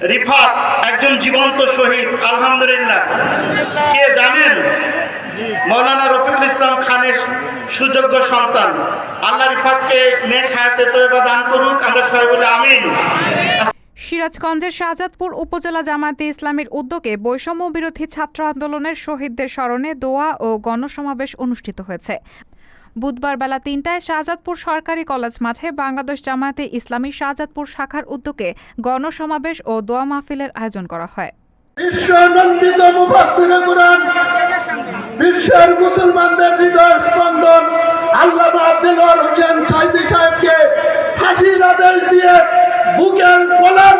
রিফাত একজন জীবন্ত শহীদ, আলহামদুলিল্লাহ। কে জানেন? মৌলানা রফিকুল ইসলাম খানের সুযোগ্য সন্তান। আল্লাহ রিফাতকে নেক হায়াতে তয়বা দান করুক, আমরা সবাই বলি আমিন। সিরাজগঞ্জের শাহজাদপুর উপজেলা জামায়াতে ইসলামীর উদ্যোগে বৈষম্য বিরোধী ছাত্র আন্দোলনের শহীদদের স্মরণে দোয়া ও গণসমাবেশ অনুষ্ঠিত হয়েছে। বুধবার বেলা ৩টায় শাহজাদপুর সরকারি কলেজ মাঠে বাংলাদেশ জামায়াতে ইসলামী শাহজাদপুর শাখার উদ্যোগে গণসমাবেশ ও দোয়া মাহফিলের আয়োজন করা হয়। বিশ্বনন্দিত মুফাসসিরে কুরআন, বিশ্বের মুসলমানদের হৃদয় স্পন্দন আল্লামা আব্দুল হোসেন সাইদি সাহেবকে ফাঁসির আদেশ দিয়ে বুকের কলার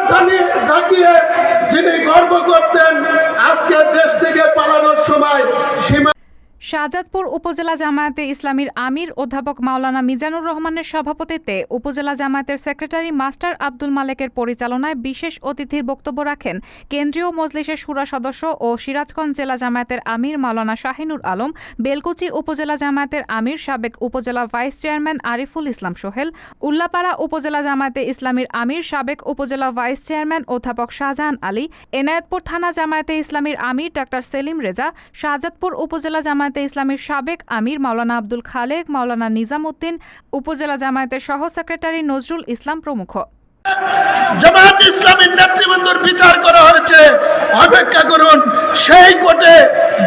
ঝাঁকিয়ে যিনি গর্ব করতেন, আজকে দেশ থেকে পালানোর সময় সীমা। শাহজাদপুর উপজেলা জামায়াতে ইসলামীর আমির অধ্যাপক মাওলানা মিজানুর রহমানের সভাপতিত্বে উপজেলা জামায়াতের সেক্রেটারি মাস্টার আব্দুল মালেকের পরিচালনায় বিশেষ অতিথির বক্তব্য রাখেন কেন্দ্রীয় মজলিসের শুরা সদস্য ও সিরাজগঞ্জ জেলা জামায়াতের আমির মাওলানা শাহিনুর আলম, বেলকুচি উপজেলা জামায়াতের আমির সাবেক উপজেলা ভাইস চেয়ারম্যান আরিফুল ইসলাম সোহেল, উল্লাপাড়া উপজেলা জামায়াতে ইসলামীর আমির সাবেক উপজেলা ভাইস চেয়ারম্যান অধ্যাপক শাহজাহান আলী, এনায়েতপুর থানা জামায়াতে ইসলামীর আমির ডাক্তার সেলিম রেজা, শাহজাদপুর উপজেলা জামায়াতে ইসলামীর সাবেক আমির মাওলানা আব্দুল খালেক, মাওলানা নিজাম উদ্দিন, উপজেলা জামায়াতের সহ সেক্রেটারি নজরুল ইসলাম প্রমুখ। জামায়াত ইসলামীর নেতৃবৃন্দর বিচার করা হয়েছে, অপেক্ষা করুন সেই কোর্টে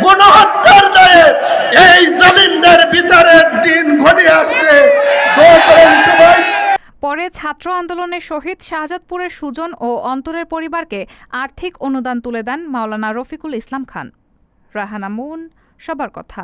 গণহত্যার দায়ে এই জালিমদের বিচারের দিন ঘনিয়ে আসছে। দোয়া করেন সবাই। পরে ছাত্র আন্দোলনে শহীদ শাহজাদপুরের সুজন ও অন্তরের পরিবারকে আর্থিক অনুদান তুলে দেন মাওলানা রফিকুল ইসলাম খান। রাহানা মুন, সবার কথা।